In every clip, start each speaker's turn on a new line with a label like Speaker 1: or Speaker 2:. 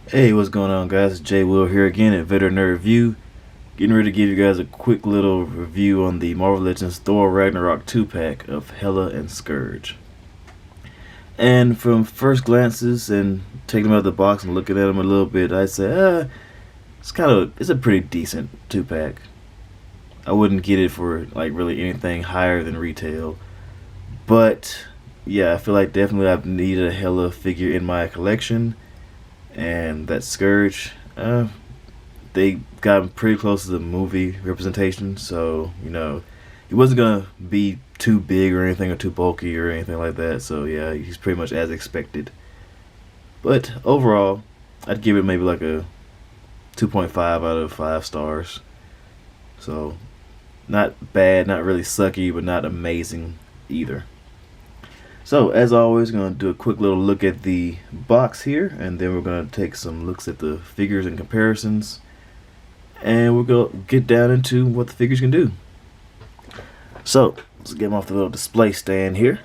Speaker 1: Hey, what's going on, guys? It's Jay Will here again at Veterinary Review. Getting ready to give you guys a quick little review on the Marvel Legends Thor Ragnarok 2-pack of Hela and Scourge. And from first glances and taking them out of the box and looking at them a little bit, I'd say, it's a pretty decent 2-pack. I wouldn't get it for like really anything higher than retail, but yeah, I feel like definitely I've needed a Hela figure in my collection, and that Scourge, they got pretty close to the movie representation, so he wasn't gonna be too big or anything or too bulky or anything like that. So yeah, he's pretty much as expected. But overall, I'd give it maybe like a 2.5 out of 5 stars. So not bad, not really sucky, but not amazing either. So as always, going to do a quick little look at the box here, and then we're going to take some looks at the figures and comparisons, and we're going to get down into what the figures can do. So let's get them off the little display stand here.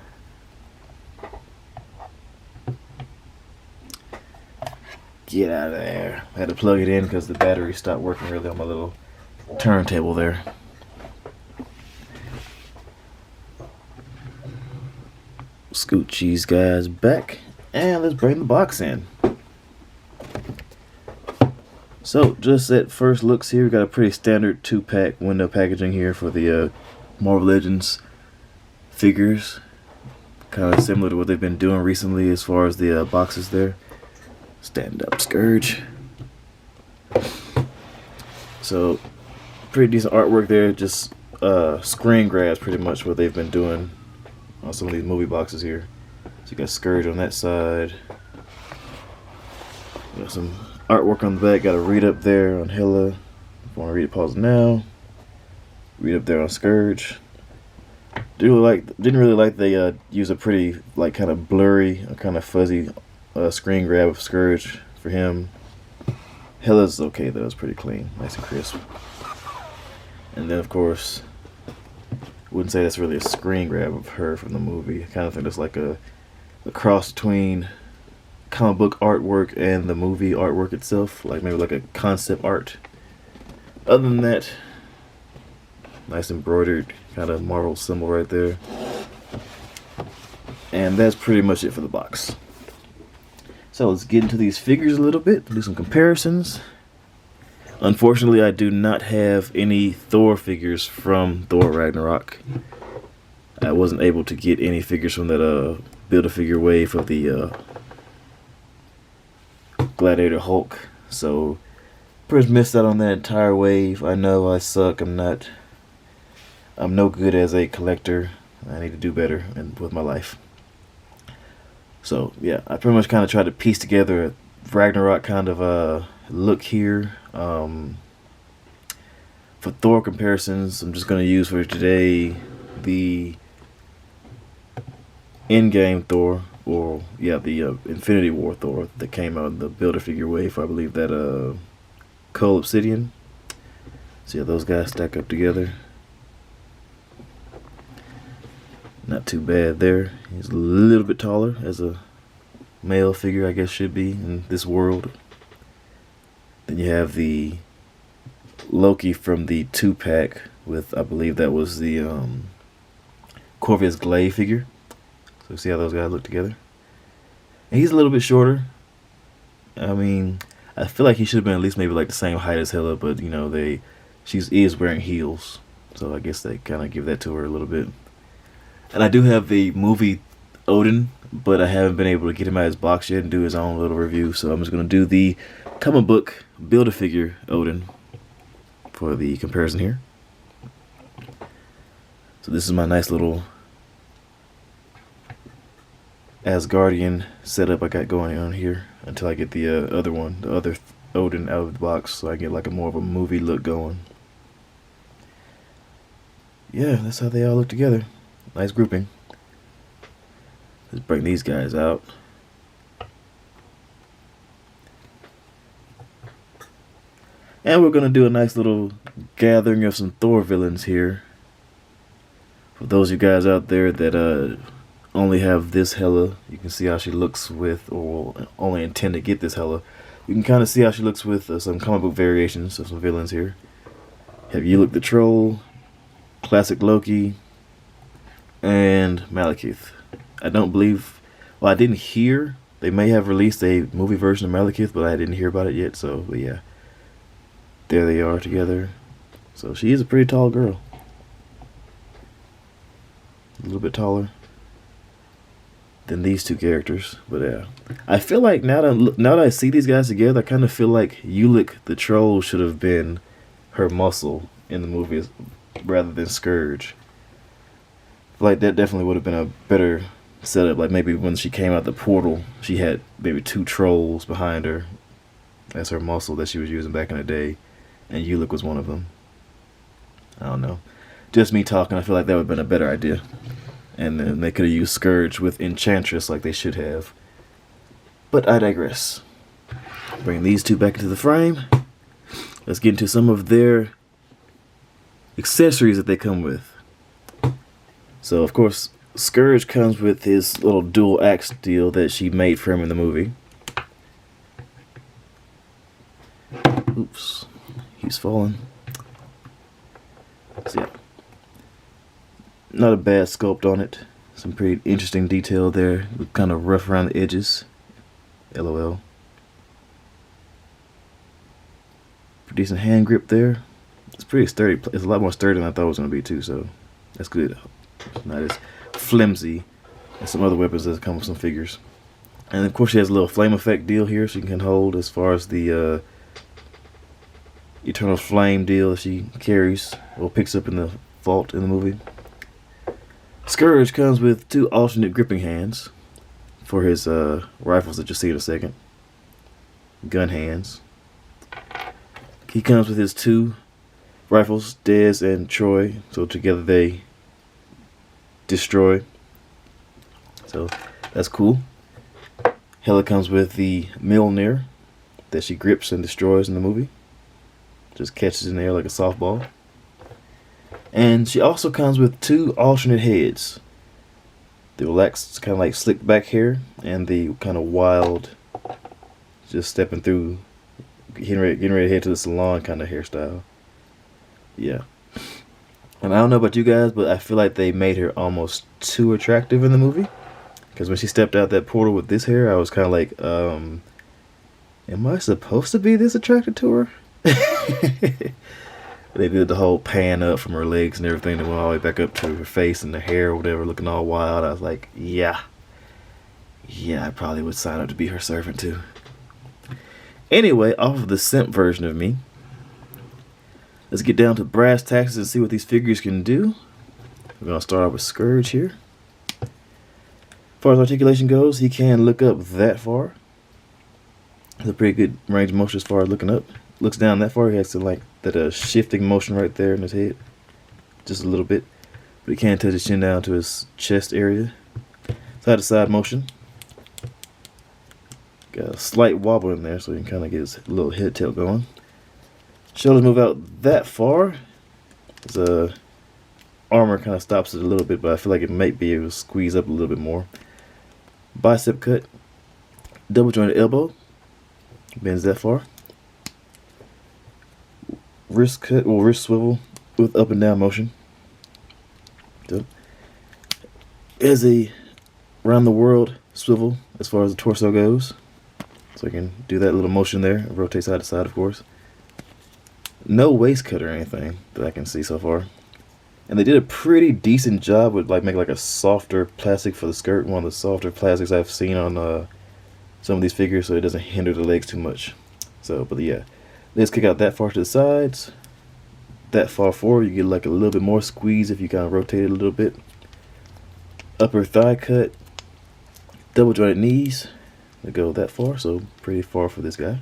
Speaker 1: Get out of there. I had to plug it in because the battery stopped working really on my little turntable there. Scoot these guys back, and let's bring the box in. So just at first looks here, we got a pretty standard 2-pack window packaging here for the Marvel Legends figures. Kind of similar to what they've been doing recently as far as the boxes there. Stand up Scourge. So pretty decent artwork there, just screen grabs pretty much what they've been doing on some of these movie boxes here. So you got Scourge on that side. Got some artwork on the back. Got a read up there on Hela. If you want to read it, pause it now. Read up there on Scourge. Didn't really like they use a pretty like kind of blurry, kind of fuzzy screen grab of Scourge for him. Hela's okay though. It's pretty clean, nice and crisp. And then of course, wouldn't say that's really a screen grab of her from the movie. I kind of think it's like a cross between comic book artwork and the movie artwork itself, like maybe like a concept art. Other than that, nice embroidered kind of Marvel symbol right there. And that's pretty much it for the box. So let's get into these figures a little bit, do some comparisons. Unfortunately, I do not have any Thor figures from Thor Ragnarok. I wasn't able to get any figures from that Build-A-Figure wave of the Gladiator Hulk. So, pretty much missed out on that entire wave. I know I suck. I'm no good as a collector. I need to do better with my life. So, yeah, I pretty much kind of tried to piece together a Ragnarok kind of look here. For Thor comparisons, I'm just going to use for today the Endgame Thor, or the Infinity War Thor that came out in the Build-A-Figure wave. I believe that Cole Obsidian. See how those guys stack up together. Not too bad there. He's a little bit taller as a male figure, I guess, should be in this world. Then you have the Loki from the 2-pack with, I believe that was the Corvus Glaive figure. So see how those guys look together. And he's a little bit shorter. I mean, I feel like he should have been at least maybe like the same height as Hela, but she is wearing heels, so I guess they kind of give that to her a little bit. And I do have the movie Odin, but I haven't been able to get him out of his box yet and do his own little review. So I'm just going to do the comic book Build-A-Figure Odin for the comparison here. So this is my nice little Asgardian setup I got going on here until I get the other one, the other Odin out of the box, so I get like a more of a movie look going. Yeah, that's how they all look together. Nice grouping. Let's bring these guys out. And we're going to do a nice little gathering of some Thor villains here. For those of you guys out there that only have this Hela, you can see how she looks with, or only intend to get this Hela. You can kind of see how she looks with some comic book variations of some villains here. Have Ulick the Troll, Classic Loki, and Malekith. I don't believe... Well, I didn't hear... They may have released a movie version of Malekith, but I didn't hear about it yet, so, but yeah. There they are together. So she is a pretty tall girl. A little bit taller than these two characters, but yeah. I feel like now that I see these guys together, I kind of feel like Ulick the Troll should have been her muscle in the movie rather than Scourge. I feel like that definitely would have been a better setup. Like maybe when she came out the portal, she had maybe two trolls behind her as her muscle that she was using back in the day, and Ulick was one of them. I don't know. Just me talking, I feel like that would have been a better idea. And then they could have used Scourge with Enchantress like they should have. But I digress. Bring these two back into the frame. Let's get into some of their accessories that they come with. So, of course, Scourge comes with his little dual axe deal that she made for him in the movie. Oops. He's falling. So, yeah. Not a bad sculpt on it. Some pretty interesting detail there. Kind of rough around the edges. LOL. Pretty decent hand grip there. It's pretty sturdy. It's a lot more sturdy than I thought it was going to be too, so that's good. It's not as flimsy as some other weapons that come with some figures. And of course she has a little flame effect deal here she can hold as far as the eternal flame deal that she carries or picks up in the vault in the movie. Scourge comes with two alternate gripping hands for his rifles that you'll see in a second. Gun hands. He comes with his two rifles, Dez and Troy, so together they destroy. So that's cool. Hela comes with the Mjolnir that she grips and destroys in the movie. Just catches in the air like a softball. And she also comes with two alternate heads. The relaxed, kind of like slicked back hair, and the kind of wild, just stepping through, getting ready to head to the salon kind of hairstyle. Yeah. And I don't know about you guys, but I feel like they made her almost too attractive in the movie. Because when she stepped out that portal with this hair, I was kind of like, am I supposed to be this attracted to her? They did the whole pan up from her legs and everything that went all the way back up to her face and the hair or whatever, looking all wild. I was like, yeah, I probably would sign up to be her servant too. Anyway, off of the simp version of me, let's get down to brass tacks and see what these figures can do. We're going to start off with Scourge here. As far as articulation goes, he can look up that far. It's a pretty good range of motion as far as looking up. Looks down that far, he has to like that shifting motion right there in his head. Just a little bit. But he can touch his chin down to his chest area. Side to side motion. Got a slight wobble in there so he can kind of get his little head tilt going. Shoulders move out that far. His armor kind of stops it a little bit, but I feel like it might be able to squeeze up a little bit more. Bicep cut. Double jointed elbow. Bends that far. Wrist cut or wrist swivel with up and down motion. So, as a round the world swivel as far as the torso goes. So I can do that little motion there. Rotate side to side, of course. No waist cut or anything that I can see so far. And they did a pretty decent job with like making like a softer plastic for the skirt. One of the softer plastics I've seen on some of these figures, so it doesn't hinder the legs too much. So, but yeah. Let's kick out that far to the sides. That far forward, you get like a little bit more squeeze if you kind of rotate it a little bit. Upper thigh cut. Double jointed knees. They go that far, so pretty far for this guy.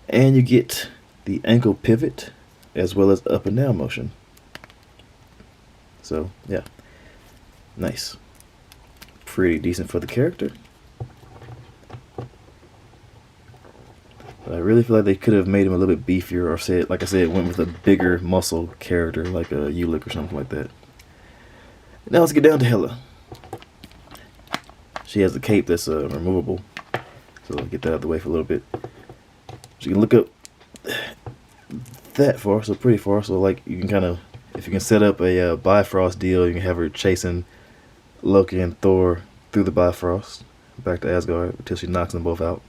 Speaker 1: And you get the ankle pivot as well as up and down motion. So, yeah. Nice. Pretty decent for the character. I really feel like they could have made him a little bit beefier, or said, like I said, went with a bigger muscle character like a Ulick or something like that. Now let's get down to Hela. She has the cape that's removable, so So I'll get that out of the way for a little bit. So you can look up that far, so pretty far. So like you can kind of, if you can set up a Bifrost deal, you can have her chasing Loki and Thor through the Bifrost back to Asgard until she knocks them both out.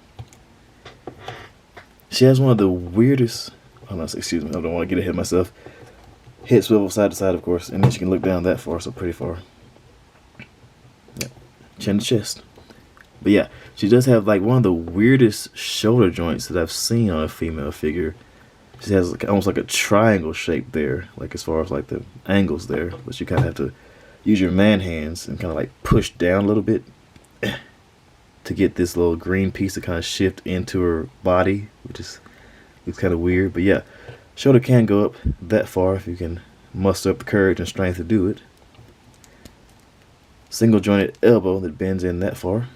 Speaker 1: She has one of the weirdest, oh no, excuse me, I don't want to get ahead of myself. Head swivel side to side, of course, and then she can look down that far, so pretty far. Yeah, chin to chest. But yeah, she does have like one of the weirdest shoulder joints that I've seen on a female figure. She has like, almost like a triangle shape there, like as far as like the angles there, but you kind of have to use your man hands and kind of like push down a little bit to get this little green piece to kind of shift into her body, which is looks kind of weird. But yeah, shoulder can go up that far if you can muster up the courage and strength to do it. Single jointed elbow that bends in that far.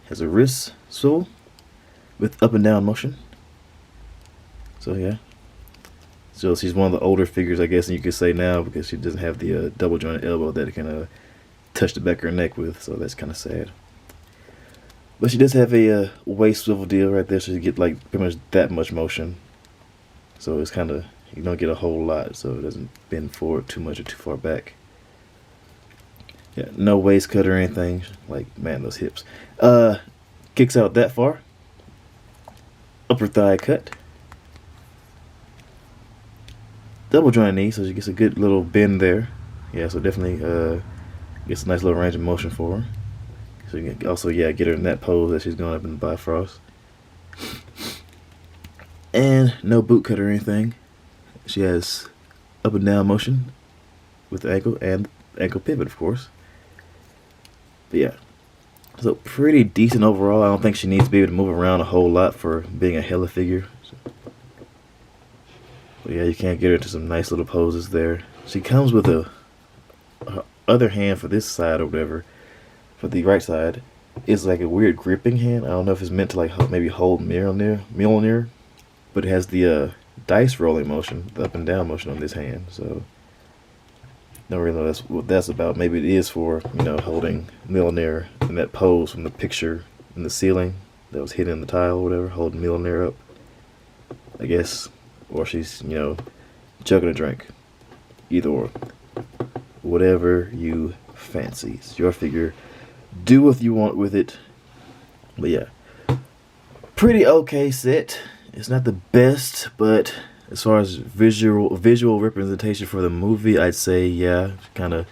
Speaker 1: Has a wrist swivel with up and down motion. So yeah, so she's one of the older figures, I guess, and you could say now, because she doesn't have the double jointed elbow that it can touch the back of her neck with. So that's kind of sad. But she does have a waist swivel deal right there, so you get like pretty much that much motion. So it's kind of, you don't get a whole lot, so it doesn't bend forward too much or too far back. Yeah, no waist cut or anything. Like, man, those hips. Kicks out that far. Upper thigh cut. Double jointed knee, so she gets a good little bend there. Yeah, so definitely gets a nice little range of motion for her. So you can also, yeah, get her in that pose that she's going up in the Bifrost. And no boot cut or anything. She has up and down motion with the ankle and ankle pivot, of course. But yeah, so pretty decent overall. I don't think she needs to be able to move around a whole lot for being a Hela figure. But yeah, you can't get her into some nice little poses there. She comes with her other hand for this side or whatever. For the right side, it's like a weird gripping hand. I don't know if it's meant to like maybe hold Mjolnir, but it has the dice rolling motion, the up and down motion on this hand. So don't really know what that's about. Maybe it is for, you know, holding Mjolnir in that pose from the picture in the ceiling that was hidden in the tile or whatever, holding Mjolnir up, I guess. Or she's, you know, chugging a drink. Either or. Whatever you fancy. It's your figure. Do what you want with it. But yeah, pretty okay set. It's not the best, but as far as visual representation for the movie, I'd say yeah, kind of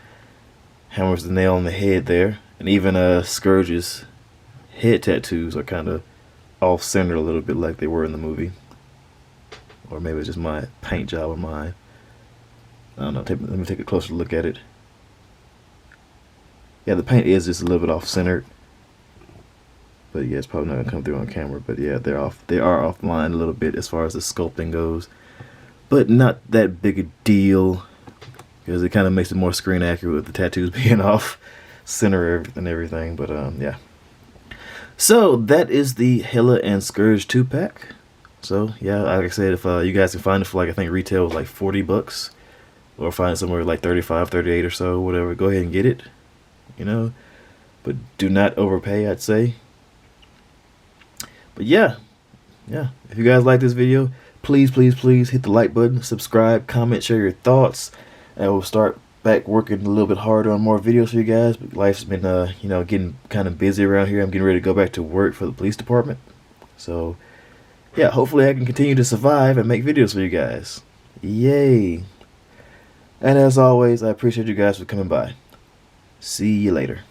Speaker 1: hammers the nail on the head there. And even Scourge's head tattoos are kind of off center a little bit, like they were in the movie. Or maybe it's just my paint job of mine. I don't know. Let me take a closer look at it. Yeah, the paint is just a little bit off-centered. But yeah, it's probably not going to come through on camera. But yeah, they are offline a little bit as far as the sculpting goes. But not that big a deal, because it kind of makes it more screen accurate with the tattoos being off-center and everything. But yeah. So that is the Hela and Scourge 2-pack. So yeah, like I said, if you guys can find it for like, I think retail was like $40. Or find it somewhere like 35, 38 or so, whatever, go ahead and get it. You know, but do not overpay, I'd say. But yeah, if you guys like this video, please hit the like button, subscribe, comment, share your thoughts, and we'll start back working a little bit harder on more videos for you guys. But life's been you know, getting kind of busy around here. I'm getting ready to go back to work for the police department, so yeah, hopefully I can continue to survive and make videos for you guys. Yay. And as always, I appreciate you guys for coming by. See you later.